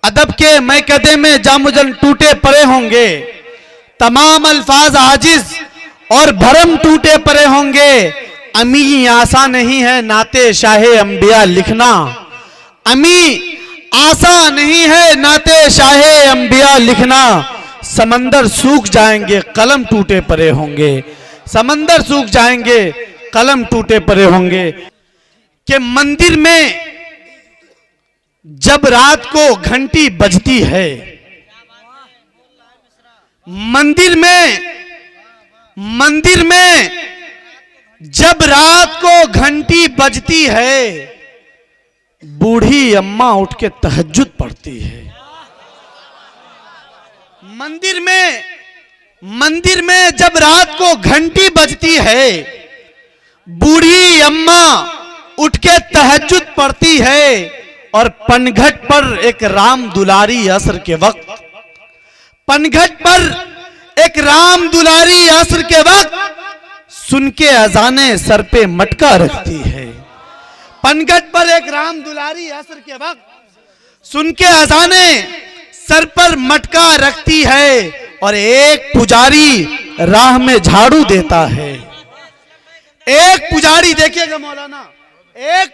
अदब के मैकदे में जामुजन टूटे पड़े होंगे, तमाम अल्फाज आजिज और भरम टूटे पड़े होंगे। अमी आसा नहीं है नाते शाहे अंबिया लिखना, अमी आसा नहीं है नाते शाहे अंबिया लिखना। समंदर सूख जाएंगे कलम टूटे पड़े होंगे, समंदर सूख जाएंगे कलम टूटे पड़े होंगे। कि मंदिर में जब रात को घंटी बजती है, मंदिर में जब रात को घंटी बजती है, बूढ़ी अम्मा उठ के तहज्जुद पढ़ती है। मंदिर में जब रात को घंटी बजती है, बूढ़ी अम्मा उठ के तहज्जुद पढ़ती है। और पनघट पर एक राम दुलारी असर के वक्त, पनघट पर एक राम दुलारी असर के वक्त सुन के अजाने सर पे मटका रखती है। पनघट पर एक राम दुलारी असर के वक्त सुन के अजाने सर पर मटका रखती है। और एक पुजारी राह में झाड़ू देता है। एक पुजारी, देखिएगा मौलाना, एक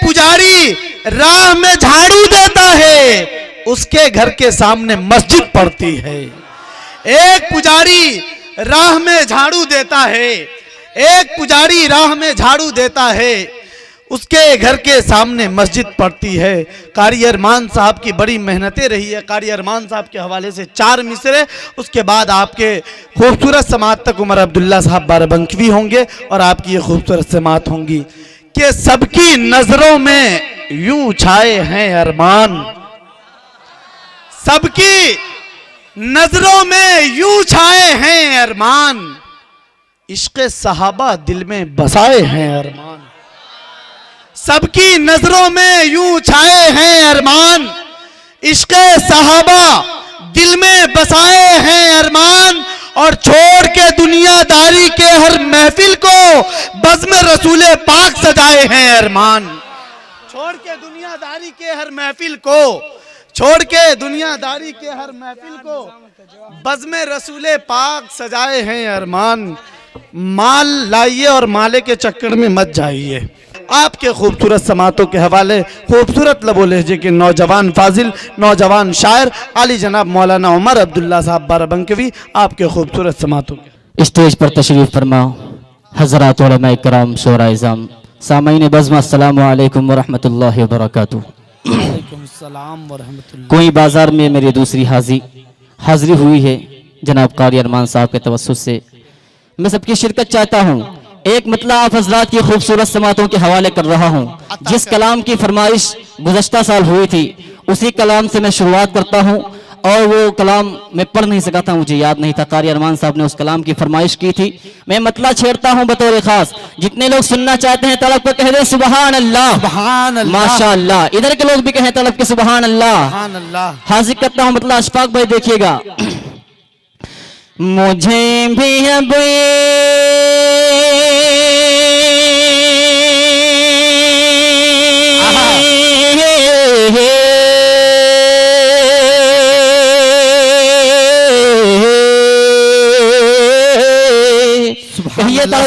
पुजारी राह में झाड़ू देता है, उसके घर के सामने मस्जिद पड़ती है। एक पुजारी राह में झाड़ू देता है, एक पुजारी राह में झाड़ू देता है, उसके घर के सामने मस्जिद पड़ती है। कारी अरमान साहब की बड़ी मेहनतें रही है। कारी अरमान साहब के हवाले से 4 मिसरे, उसके बाद आपके खूबसूरत समात तक उमर अब्दुल्ला साहब बाराबंकी होंगे और आपकी ये खूबसूरत समात होंगी। कि सबकी नजरों में यूं छाए हैं अरमान, सबकी नजरों में यूं छाए हैं अरमान, इश्क़े सहाबा दिल में बसाए हैं अरमान। सबकी नजरों में यूं छाए हैं अरमान, इश्क़े सहाबा दिल में बसाए हैं अरमान। और छोड़ के दुनियादारी के हर महफिल को बज़्म रसूले पाक सजाए हैं अरमान। छोड़ के दुनियादारी के हर महफिल को, छोड़ के दुनियादारी के हर महफिल को बज़्म रसूले पाक सजाए हैं अरमान। माल लाइए और माले के चक्कर में मत जाइए। आपके खूबसूरत समातों के हवाले खूबसूरत लबो लहजे के नौजवान फाजिल, नौजवान शायर आली जनाब मौलाना उमर अब्दुल्ला साहब बाराबंकी, आपके खूबसूरत समातों के स्टेज पर तशरीफ फरमाओ। हज़रात उलमा इकराम, शोरा इज़ाम, सामईन बज़्म, अस्सलामु अलैकुम व रहमतुल्लाहि व बरकातुहू। कोई बाजार में मेरी दूसरी हाजिरी हुई है जनाब कारी अरमान साहब के तवस्सुस से। मैं सबकी शिरकत चाहता हूँ। एक मतलब आप हजरात की खूबसूरत समातों के हवाले कर रहा हूँ। जिस कलाम की फरमाइश गुज़श्ता साल हुई थी, उसी कलाम से मैं शुरुआत करता हूँ। और वो कलाम मैं पढ़ नहीं सका था, मुझे याद नहीं था। कारी अरमान साहब ने उस कलाम की फरमाइश की थी। मैं मतलब छेड़ता हूँ बतौर खास। जितने लोग सुनना चाहते हैं तलब को कह दे सुबहान अल्लाह, माशाअल्लाह। इधर के लोग भी कहें तलब के सुबहान अल्लाह। हाजिर करता हूँ मतलब अशफाक भाई, देखिएगा। मुझे भी अब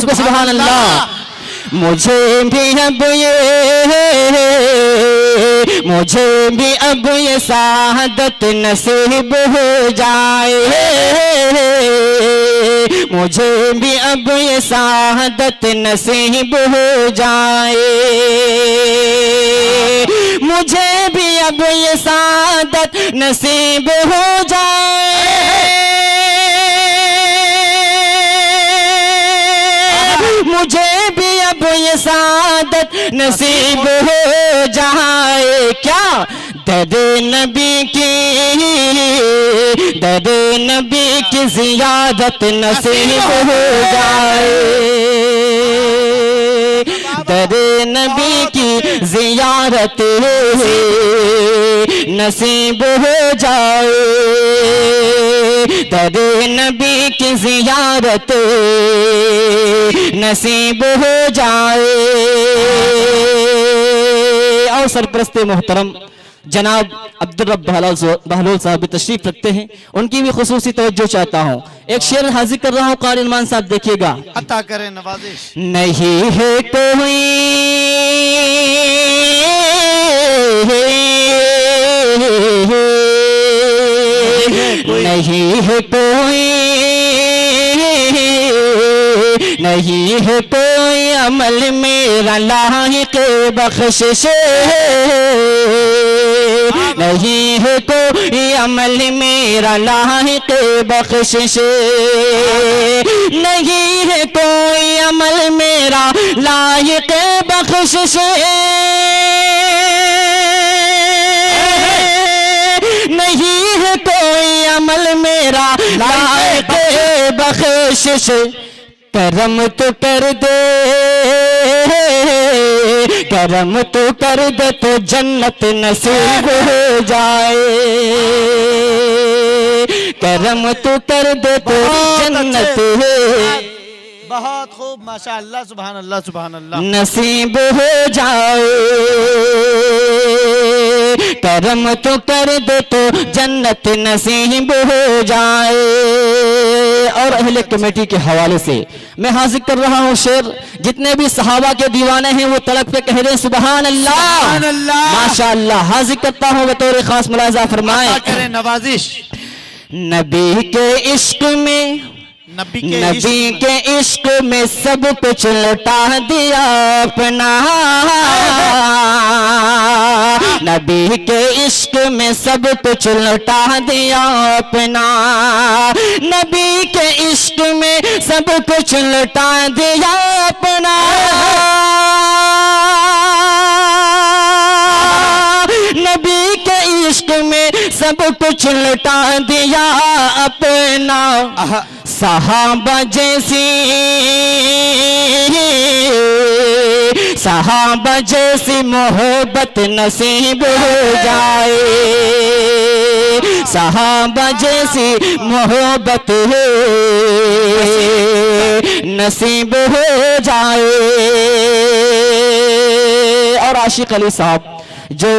सुभान अल्लाह। मुझे भी अब ये सादत नसीब हो जाए, मुझे भी अब ये सादत नसीब हो जाए, मुझे भी अब ये सादत नसीब हो जाए, मुझे भी अब ये सादत नसीब हो जाए। क्या दर्द नबी की ज़ियादत नसीब हो जाए, दर्द नबी की ज़ियारत नसीब हो जाए, दर्द नबी की ज़ियारत नसीब हो जाए। और सरप्रस्ते मोहतरम जनाब अब्दुल रब बहलोल साहब भी तशरीफ रखते हैं, उनकी भी खुसूसी तवज्जो चाहता हूँ। एक शेर हाजिर कर रहा हूँ कारी इरमान साहब, देखिएगा। अता करें नवाजिश। नहीं है कोई नहीं है कोई नहीं है कोई अमल मेरा लायक बख्शिश, नहीं है कोई अमल मेरा लायक बख्शिश, नहीं है कोई अमल मेरा लायक बख्शिश, नहीं है कोई अमल मेरा लायक बख्शिश। करम तो कर दे, करम तो कर दे तो जन्नत नसीब हो जाए, करम तो कर दे तो जन्नत बहुत खूब, माशाअल्लाह, सुभान अल्लाह, सुभान अल्लाह, नसीब हो जाए, करम तो कर दे तो जन्नत नसीब हो जाए। और अहले कमेटी के हवाले से मैं हाजिर कर रहा हूँ शेर, जितने भी सहाबा के दीवाने हैं वो तड़प के कह रहे हैं सुभान अल्लाह, माशाअल्लाह। हाजिर करता हूँ बतौर खास मुलाजा फरमाएं। करें नवाजिश। नबी के इश्क में, नबी के इश्क में सब कुछ लौटा दिया अपना, नबी के इश्क में सब कुछ लौटा दिया अपना, नबी के इश्क में सब कुछ लौटा दिया अपना, नबी के इश्क में सब कुछ लौटा दिया अपना। सहाबा जैसी, सहाबा जैसी मोहब्बत नसीब हो जाए, सहाबा जैसी मोहब्बत नसीब हो जाए। और आशिक अली साहब जो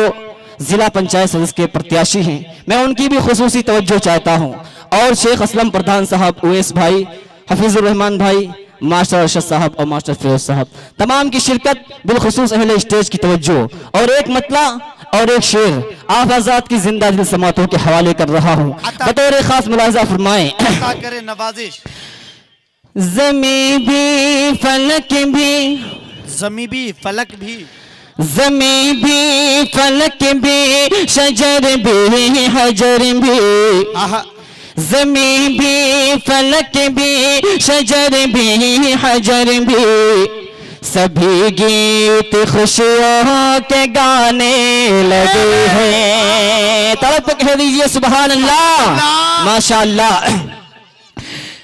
जिला पंचायत सदस्य के प्रत्याशी हैं, मैं उनकी भी खुसूसी तवज्जो चाहता हूँ। और शेख असलम प्रधान साहब, उवैस भाई, हफीजुर रहमान भाई, मास्टर अरशद साहब और मास्टर फिरोज साहब, तमाम की शिरकत, बिलखुसूस अहले स्टेज की तवज्जो। और एक मतला और एक शेर आप आजाद की जिंदा दिल समातों के हवाले कर रहा हूँ, बतौर खास मुलाजा फरमाएं। नवाजिश। ज़मी भी फलक भी, ज़मी भी फलक भी, ज़मी भी फलक भी, शजर भी हजर भी, ज़मी भी फलक भी, शजर भी हजर भी, सभी गीत खुशियों के गाने लगे हैं। तड़प कह दीजिए सुभान अल्लाह, माशाअल्लाह।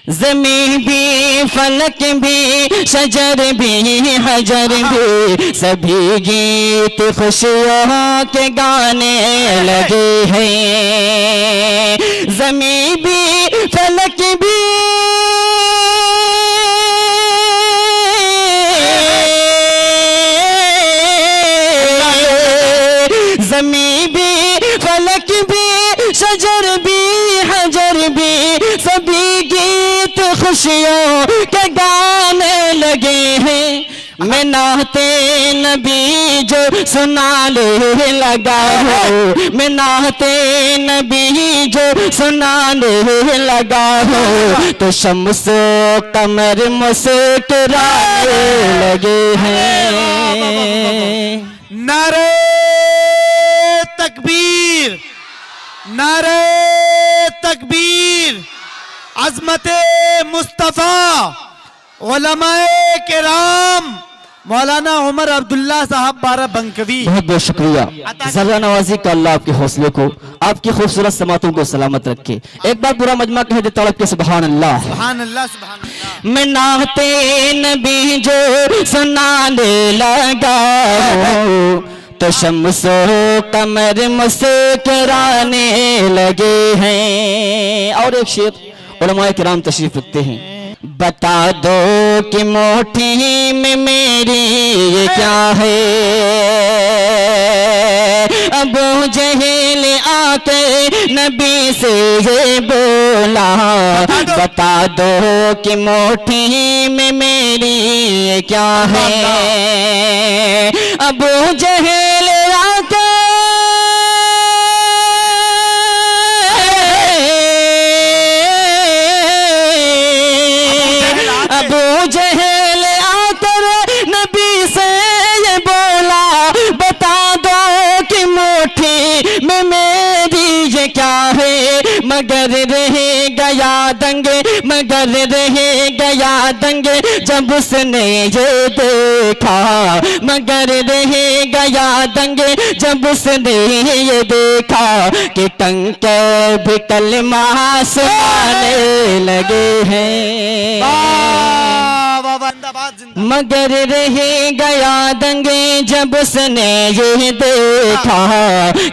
ज़मी भी फलक भी, शजर भी हजर भी, सभी गीत खुशियों के गाने लगे हैं, ज़मी भी फलक भी, ज़मी भी फलक भी, शजर भी हजर भी, सभी गीत खुशियों के गाने लगे हैं। मैं नाते नबी जो सुनाने लगा हूँ, मैं नाते नबी जो सुनाने लगा हूँ, तो शम्सो कमर मुस्कुराने लगे हैं। नारे तकबीर, नारे तकबीर, अज़मते मुस्तफ़ा, उलमाए किराम, मौलाना उमर अब्दुल्ला साहब बाराबंकवी। बहुत बहुत शुक्रिया। जर्रा नवाजी का अल्लाह आपके हौसले को, आपकी खूबसूरत समातों को सलामत रखे। एक बार पूरा मजमा कह दे तड़प के सुभान अल्लाह, सुभान अल्लाह, सुभान अल्लाह। मैं नाते नबी जो सुनाने लगा हूँ, तो शम्सो कमर मुस्कुराने लगे हैं। और एक शेर उलमाए किराम तशरीफ रखते हैं। बता दो कि मुट्ठी में मेरी ये क्या है, अबू जहल आके नबी से ये बोला, बता दो कि मुट्ठी में मेरी क्या है। अबू जहल आके अबू जहल आकर नबी से ये बोला, बता दो कि मुट्ठी में मेरी ये क्या है। मगर रह गया दंगे, मगर रह गया दंगे जब उसने ये देखा, मगर रह गया दंगे जब उसने ये देखा कि टंके भी कलमा सुनाने लगे हैं। मगर रह गया दंगे जब उसने ये देखा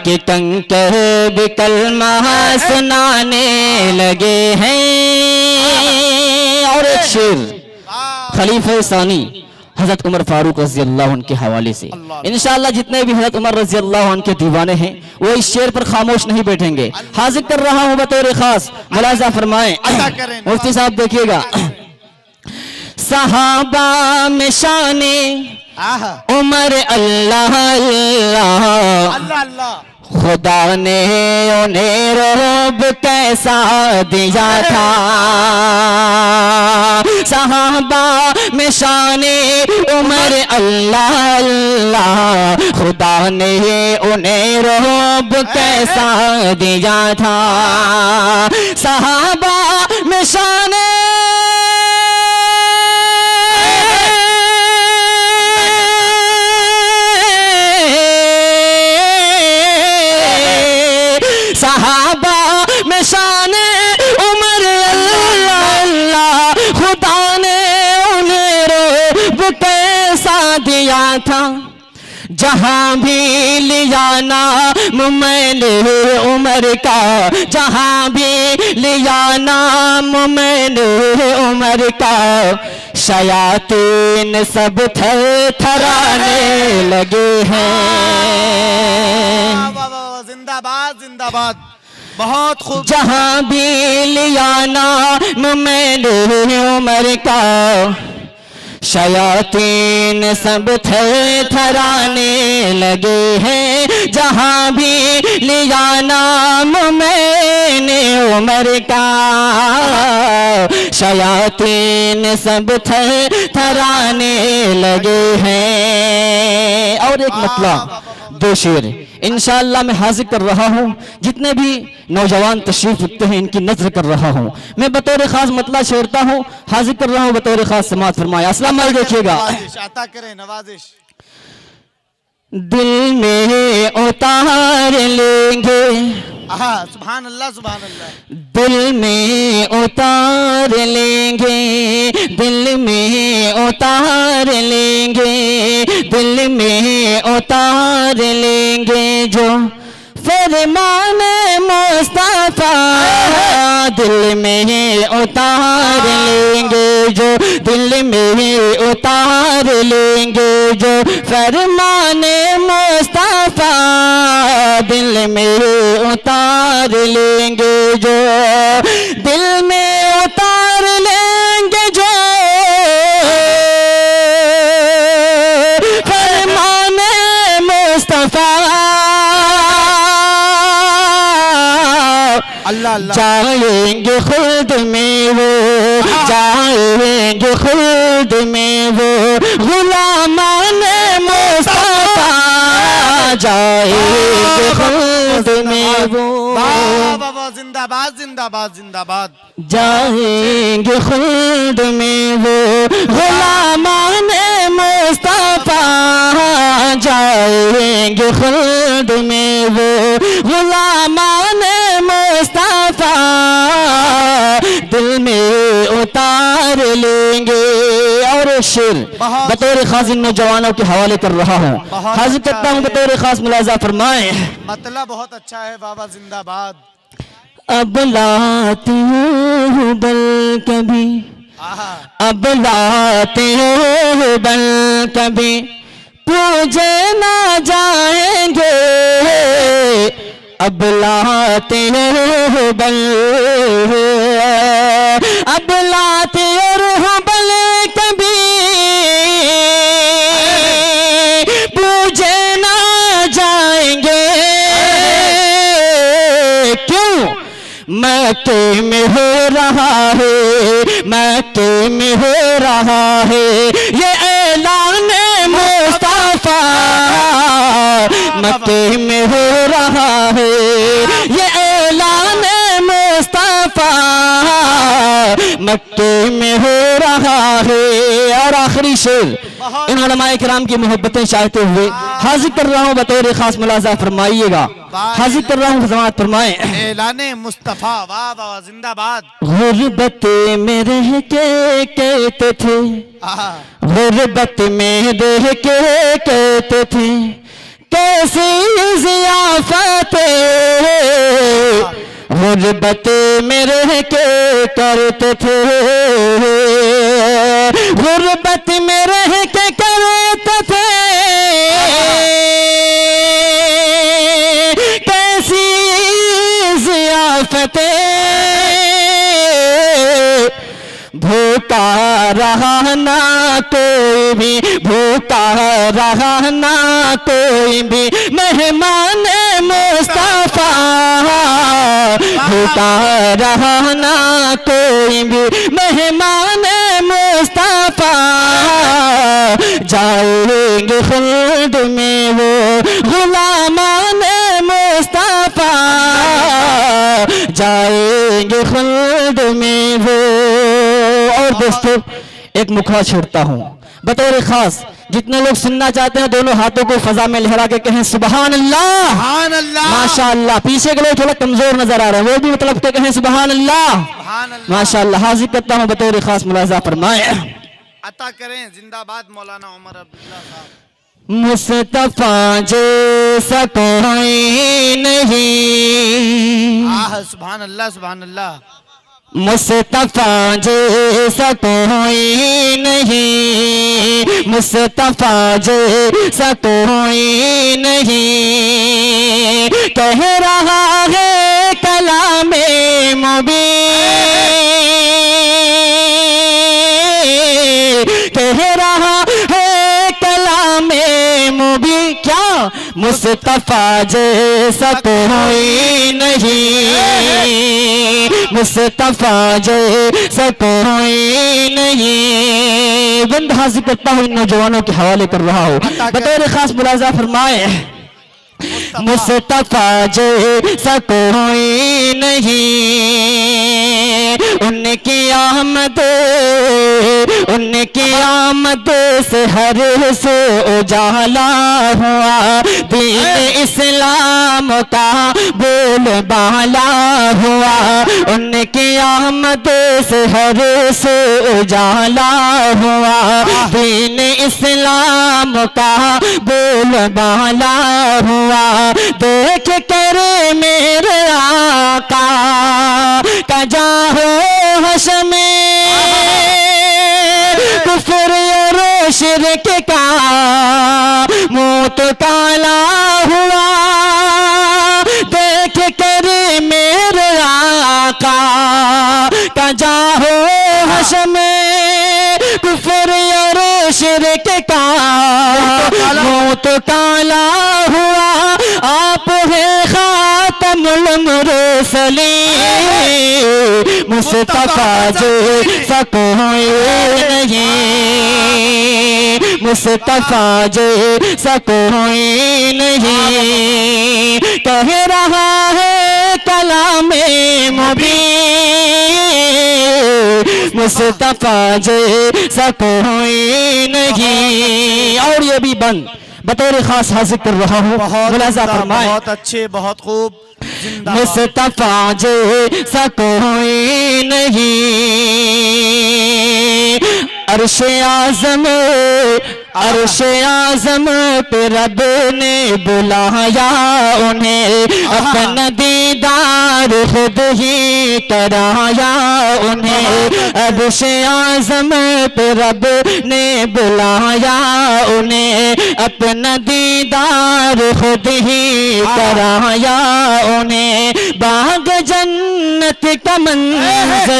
कि टंके भी कलमा सुनाने लगे हैं। और एक शेर खलीफा सानी हजरत उमर फारूक रजी अल्लाह अन्हु के हवाले से, इंशाअल्लाह जितने भी हजरत उमर रजी अल्लाह अन्हु के दीवाने हैं वो इस शेर पर खामोश नहीं बैठेंगे। हाजिर कर रहा हूं बतौर खास, मुलाजा फरमाएं मुफ्ती साहब देखिएगा। सहाबा में शाने उमर अल्लाह अल्लाह, खुदा ने उन्हें रोब कैसा दिया था। सहाबा में शाने उमर अल्लाह अल्लाह, खुदा ने उन्हें रोब कैसा दिया था। सहाबा में शाने सहाबा में शाने उमर अल्लाह अल्लाह, खुदा ने उन्हें रोब कैसा दिया था। जहां भी लिया नाम मैंने उमर का, जहां भी लिया नाम मैंने उमर का, शयातीन सब थर थराने लगे हैं। जिंदाबाद जिंदाबाद, बहुत खूब। जहां भी लिया नाम मैंने उमर का, शयातीन सब थर थराने लगे हैं। जहां भी लिया नाम मैंने उमर का, शयातीन सब थर थराने लगे हैं। और एक मतलब दो शेर इंशाअल्लाह मैं हाजिर कर रहा हूँ। जितने भी नौजवान तशरीफ रखते हैं इनकी नजर कर रहा हूँ मैं, बतौर खास मतलब छेड़ता हूँ, हाजिर कर रहा हूँ बतौर खास समात फरमाया। अस्सलाम वालेकुम। देखिएगा, अता करें नवाजिश। दिल में उतार लेंगे, सुभान अल्लाह सुभान अल्लाह, दिल में उतार लेंगे, दिल में उतार लेंगे, दिल में उतार लेंगे जो फरमाने मुस्तफा, दिल में उतार लेंगे जो, दिल में उतार लेंगे जो फरमाने मुस्तफा, दिल में उतार लेंगे जो, दिल में उतार लेंगे जो फरमाने मुस्तफा। अल्लाह अल्लाह, जाएंगे खुल्द में वो, जाएंगे खुल्द में वो गुलामाने मुस्तफा, जाएंगे खुल्द में वो। जिंदाबाद जिंदाबाद जिंदाबाद, जाएंगे खुल्द में वो गुलामाने मुस्तफा, जाएंगे खुल्द में वो गुलामाने मुस्तफा, दिल में उतार लेंगे। और शेर बतौर खास इन नौजवानों के हवाले कर रहा हूँ, हाजिर करता हूँ बतौर खास, मुलाजा फरमाए। मतलब बहुत अच्छा है बाबा, जिंदाबाद। अब लाती हूँ बल कभी, अब लाती हूँ बल कभी, पूजे ना जाएंगे अब लाते बल, अब लाते और बल कभी पूजे ना जाएंगे। क्यों? मक्के में हो रहा है, मक्के में हो रहा है ये ऐलान मुस्तफा, मक्के में हो रहा है ये ऐलान मुस्तफा, मक्के में हो रहा है। और आखिरी शेर इन उलमाए किराम की मोहब्बतें चाहते हुए हाजिर कर रहा हूँ, बतौर खास मुलाजा फरमाइएगा, हाजिर कर रहा हूँ, समाअत फरमाए। ऐलाने मुस्तफा, वाह वाह, जिंदाबाद। गुर्बत में रह के कहते थे, गुर्बत में रह के कहते थे कैसी ज़ियाफ़त, गुर्बत में रह के करते थे, गुर्बत में रह के करते थे कैसी ज़ियाफ़त, भूखा रहा ना कोई भी, भूखा रहा ना कोई भी मेहमान मुस्तफा, भूखा रहा ना कोई भी मेहमान मुस्तफा, जाएंगे खुल्द में वो गुलामान मुस्तफा, जाएंगे खुल्द में वो। और दोस्तों एक मुखड़ा छोड़ता हूँ बतौर खास, जितने लोग सुनना चाहते हैं दोनों हाथों को फजा में लहरा के कहें सुबहान अल्लाह, सुभान अल्लाह, माशाअल्लाह। पीछे के लोग थोड़ा कमजोर नजर आ रहे हैं, वो भी मतलब के कहें सुबहान अल्लाह, सुभान अल्लाह। माशाअल्लाह। हाजिर करता हूँ बतौर खास मुलाजा फरमाए। अता करें, जिंदाबाद मौलाना उमर अब्दुल्ला साहब। मुस्तफा जैसा कोई नहीं, आह, सुभान अल्लाह, सुभान अल्लाह। मुस्तफा जैसा कोई नहीं, मुस्तफा जैसा कोई नहीं, कह रहा है कलामे मुबीन, कह रहा है कलामे मुबीन। क्या? मुस्तफा जैसा कोई नहीं, मुस्तफा जैसा कोई नहीं। बंद हाजिर करता हूँ, इन नौजवानों के हवाले कर रहा हूँ, बतौर खास मुलाजा फरमाए। मुस्तफा जैसा कोई नहीं, उनकी आमद, उनकी आमद से हर से उजाला हुआ, दीन इस्लाम का बोलबाला हुआ, उनकी आमद से हर से उजाला हुआ, दीन इस्लाम का बोलबाला हुआ। देख कर मेरे आका का जाहो हश्मे, कुफ्र और शिर्क का मुंह तो काला हुआ, देख कर मेरे आका का जाहो हश्मे, कुफ्र और शिर्क का मुंह तो काला हुआ। आप है खातमुल मुरसलीन, मुस्तफा जैसा कोई नहीं, मुस्तफा जैसा कोई नहीं, कह रहा है कलामे मुबीन, मुस्तफा जैसा कोई नहीं। और ये भी बंद बतौर खास हाजिर कर रहा हूँ, मुलाजा फरमाए। बहुत अच्छे, बहुत खूब। मुस्तफा जैसा कोई नहीं, अर्श आज़म अर्श आज़म पे रब ने बुलाया उन्हें, अपना दीदार खुद ही कराया उन्हें। अर्श आज़म पे रब ने बुलाया उन्हें, अपना दीदार खुद ही कराया उन्हें। बाग जन्नत का मंज़र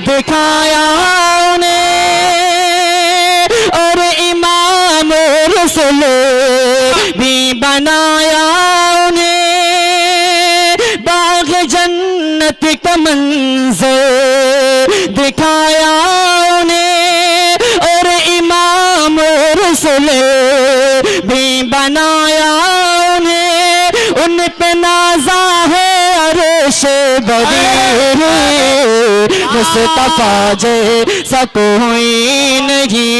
दिखाया उन्हें, और इमाम रसूल भी बनाया उन्हें। बाग जन्नत का मंज़र दिखाया उन्हें, और इमाम रसूल भी बनाया उन्हें। उन पे नाज़ा है अर्श बरी, मुस्तफा जैसा कोई नहीं,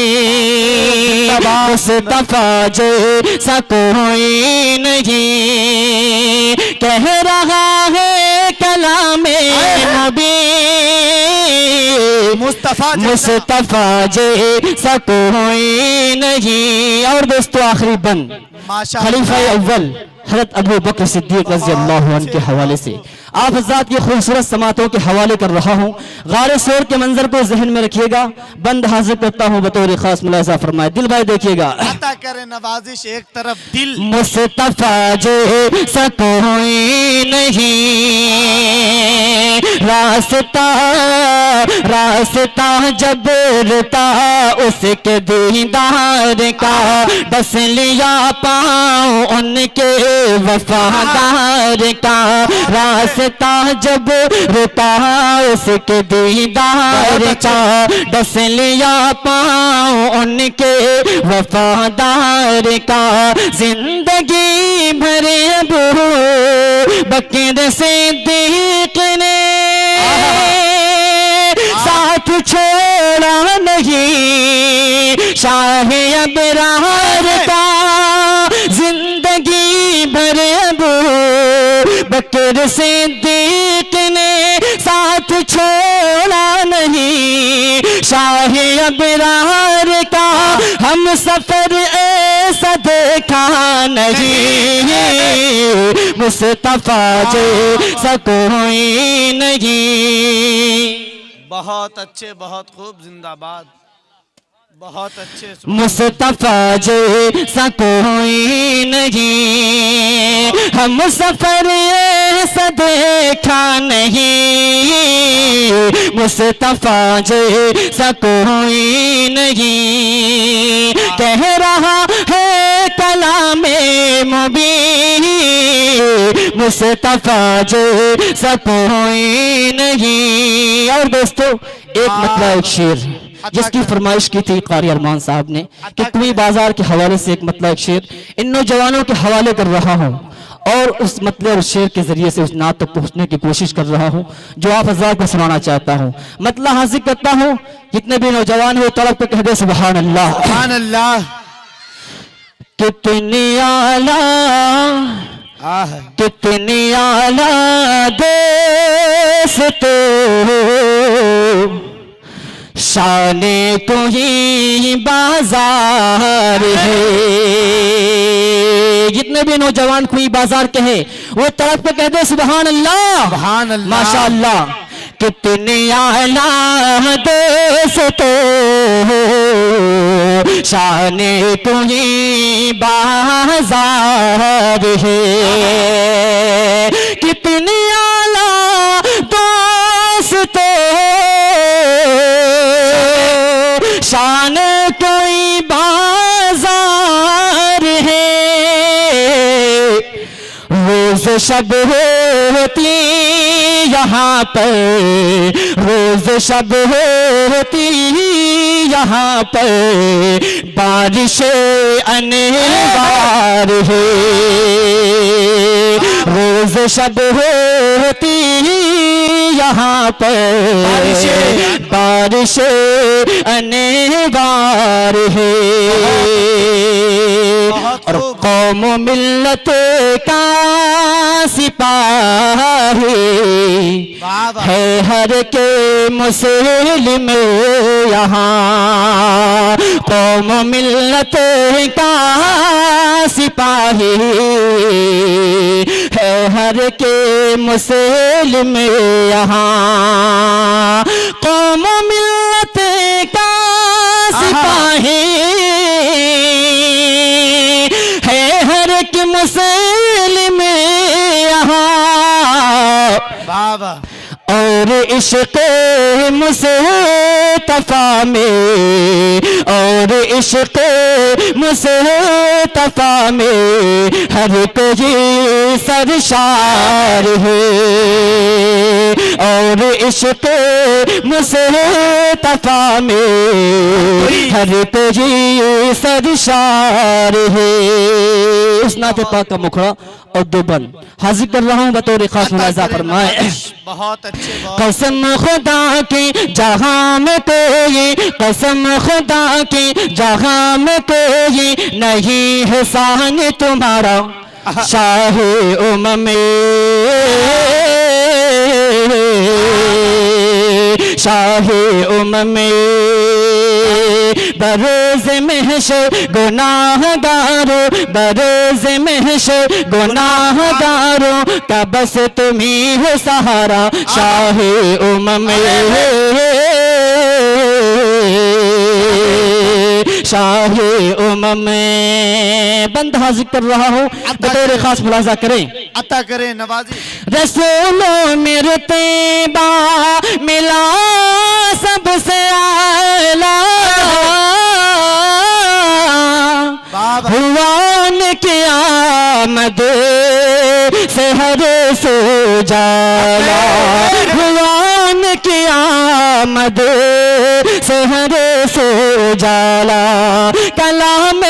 मुस्तफा जैसा कोई नहीं। कह रहा है कलामे नबी, मुस्तफा जैसा कोई नहीं। और दोस्तों आखिरी बंद खलीफा अव्वल हज़रत अबू बकर सिद्दीक़ रज़ी अल्लाह अन्हु के हवाले से आप हज़रात की खूबसूरत समातों के हवाले कर रहा हूँ। गारे शोर के मंजर को जहन में रखिएगा। बंद हाजिर करता हूँ बतौर खास मुलाज़ा फरमाए। दिल भाई देखिएगा, अता करे नवाजिश एक तरफ दिल। मुस्तफा जैसा कोई नहीं, रास्ता रास्ता जब रुता उसके दीदार का, बस लिया पाँव उनके वफादार का। रास्ता जब रुता उसके दीदार का, बस लिया पाँव उनके वफादार का। जिंदगी भरे अबू बकर सिद्दीक़ ने साथ छोड़ा नहीं शाह अबरार का। जिंदगी भर अबू बकर सिद्दीक़ ने साथ छोड़ा नहीं शाह अबरार का। हम सफर ऐसा देखा नहीं, मुस्तफा जैसा कोई नहीं। बहुत अच्छे, बहुत खूब, जिंदाबाद, बहुत अच्छे। मुस्तफा जैसा कोई नहीं, हम सफर ऐसा देखा नहीं, मुस्तफा जैसा कोई नहीं। कह रहा है कलामे मुबीन, मुस्तफा जैसा कोई नहीं। और दोस्तों एक मतलब एक शेर जिसकी फरमाइश की थी कारी अरमान साहब ने कि कुई बाजार के हवाले से एक मतलब एक शेर इन नौजवानों के हवाले कर रहा हूँ, और उस मतलब शेर के जरिए से उस नात तक पहुंचने की कोशिश कर रहा हूँ जो आप हज़रात को सुनाना चाहता हूँ। मतलब हासिल करता हूँ जितने भी नौजवान हो तड़प पे कह दे सुभान अल्लाह। सुभान अल्लाह। कितनी आला कितनी आला देश तो शाने कोई बाजार है। जितने भी नौजवान कोई बाजार कहे वो तरफ पे कह दे सुभान अल्लाह, सुभान अल्लाह, माशाअल्लाह। कितने आला देश तो शाने कोई बाजार है। कितनी आला दोस्त शान कोई बाजार है। रोज शब होती यहाँ पर, रोज शब होती यहाँ पर, बारिश अनवार है। रोज शब होती यहाँ पर, बारिश अनवार है। और कौम मिल्लत का सिपाही वाह वाह है हर के मुस्लिम यहाँ, कौम मिल्लत का सिपाही है हर के मुस्लिम यहाँ, कौम मिल्लत का सिपाही है हर के मुस्लिम यहाँ, वाह वाह और इश्क़ मुस्तफ़ा में, और इश्क़ मुस्तफ़ा में हर कोई सरशार है, और इश्क़ मुस्तफ़ा में हर कोई सरशार है। उस नाते पाक का मुखड़ा और दो बंद हाजिर कर रहा हूँ बतौर खास मुलाजा फरमाए। बहुत अच्छे बहुत कसम खुदा की जहां में कोई, कसम खुदा की जहां में कोई नहीं है सान तुम्हारा, शाह उम्म शाह उम्म बरोज़ महशर गुनाहगारों, बरोज़ महशर गुनाहगारों का बस तुम्ही हो सहारा, शाह उम्म शाह उम्म। बंद हाजिर कर रहा हूँ बतौर खास मुलाजा करें। अता करें नवाजी। रसूलों मेरे तैबा मिला सबसे आला, हुआ उनकी आमद से हर सो जाला, हुआ उनकी आमद से हर सो जाला, कलाम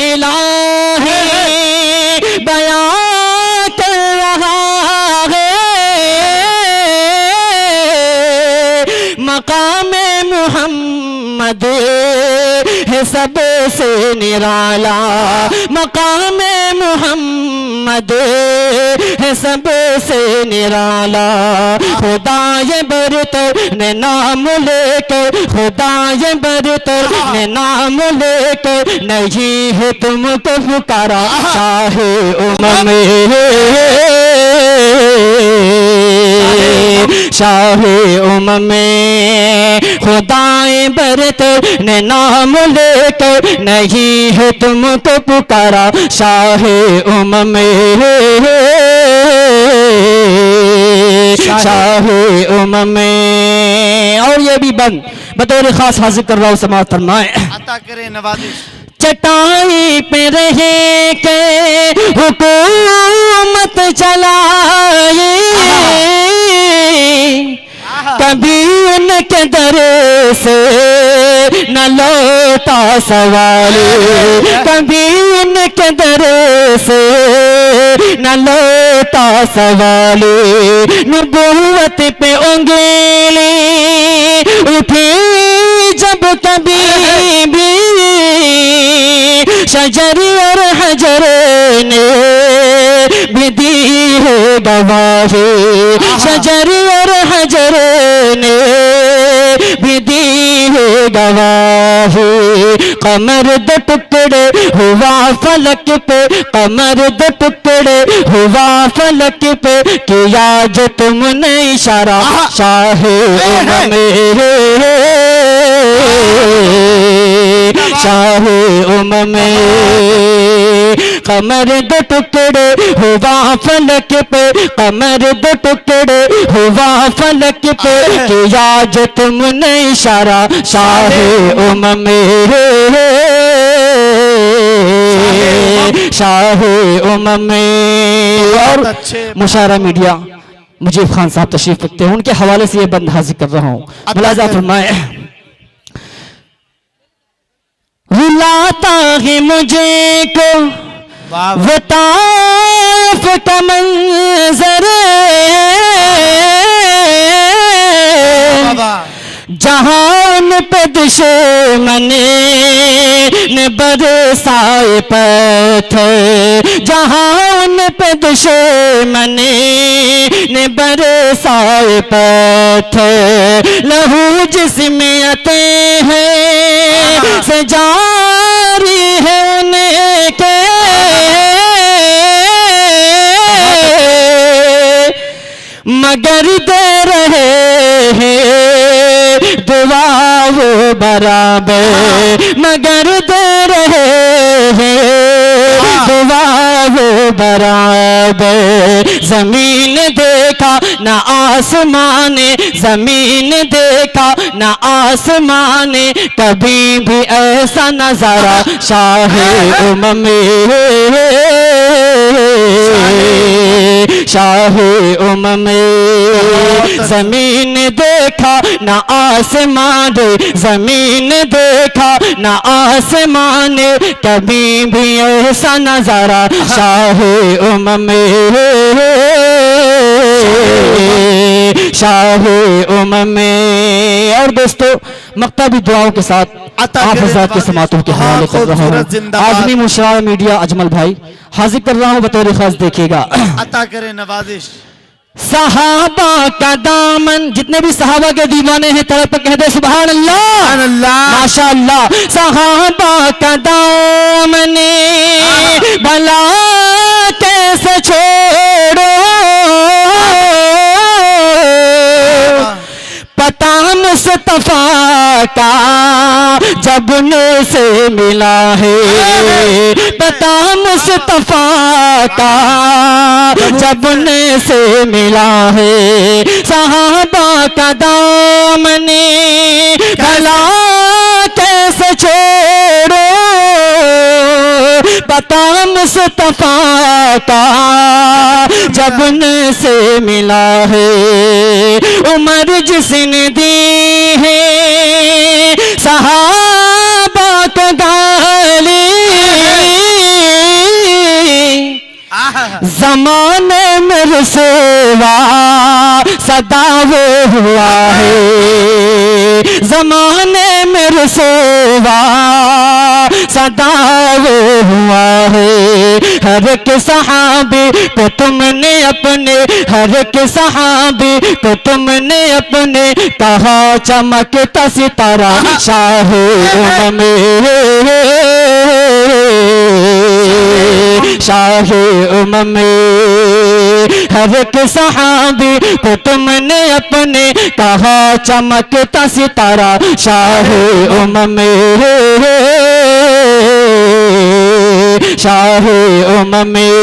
इलाही बयां कर रहा है, मकाम मुहम्मद है सबसे निराला, मकाम मुहम्मद है सबसे निराला, खुदा ये बरतर ने नाम लेकर, खुदा ये बरतर ने नाम लेकर नहीं है तुमको पुकारा, शाह उम्म शाह उम्म। खुदाए बरतर ने नाम लेकर नहीं है तुमको पुकारा, शाह उम्म शाह उम्म। और ये भी बंद बतौर खास हाजिर कर रहा हूँ समाअत फरमाए। अता करें नवाजी। चटाई पे रहे के हुकूमत चलाए, कभी उनके दर से न लौटा सवाल, कभी उनके दर से न लौटा सवाल, नबूवत पे उंगली उठी जब कभी भी, शजर और हजर ने भी दी है गवाही, शजर और हजर ने भी दी है गवाही, कमर दो टुकड़े हुआ फलक पे, कमर दो टुकड़े हुआ फलक पे, किया जो तुमने इशारा, शाह उम्म शाह उम्म। कमर दो टुकड़े हुआ फलक पे, कमर दो टुकड़े हुआ फलक पे, किया जो तुमने इशारा, शाह उम्म शाह उम्म। और मुशारा मीडिया मुजीब खान साहब तशरीफ रखते हैं, उनके हवाले से ये बंद हाजिर कर रहा हूँ। मुलाजा फरमाए। रुलाता है मुझे को वो ताइफ का मंजर, जहां उन पे दुश्मने ने बरसाए पत्थर, जहां उन पे नशे मने ने बरसाए पत्थर, लहू जिसमें आते हैं से जारी है उनके, मगर दे रहे हैं दुआ वो बराबर, मगर दे रहे हैं दुआ वो बराबर। जमीन देखा न आसमान, जमीन देखा न आसमान, कभी भी ऐसा नजारा शाहे उम्म शाहे उम्म में। जमीन देखा न आसमान, जमीन देखा न आसमान, कभी भी ऐसा नजारा शाहे उम्म में शाहे उम्म में। और दोस्तों मकतबी दुआओं के साथ आप हज़रात के समातों के हवाले कर रहा हूँ। आदमी मुशारा मीडिया अजमल भाई हाजिर कर रहा हूँ बतौर खास, देखिएगा। अता करे नवाजिश। सहाबा का दामन, जितने भी सहाबा के दीवाने हैं तरफ पर कह दे सुभान अल्लाह माशा अल्लाह। सहाबा का दामन भला कैसे छोड़ो, पता मुस्तफा का जब से मिला है, पता मुस्तफा का जब से मिला है। सहाबा का दामने भला कैसे छोड़ो, पता मुस्तफा का जब से मिला है। उम्र जिसने दी है सहाबा को गाली, जमाने में रसूवा सदा वो हुआ है, जमाने में रसूवा सदा वो हुआ है। हर एक सहाबी को तुमने अपने, हर एक सहाबी को तुमने अपने कहा चमकता सितारा शाहे उम्म में शाहे उम्म में। हर एक सहाबी को तुमने अपने कहा चमकता सितारा शाहे उम्म में शाहे उम्म में।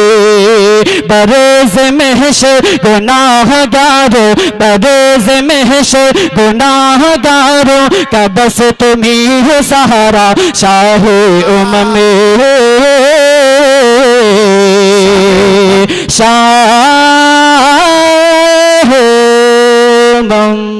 बरोज़ महशर गुनाहगारों, बरोज़ महशर गुनाहगारों का बस तुम्ही हो सहारा शाहे उम्म में शाहे उम्म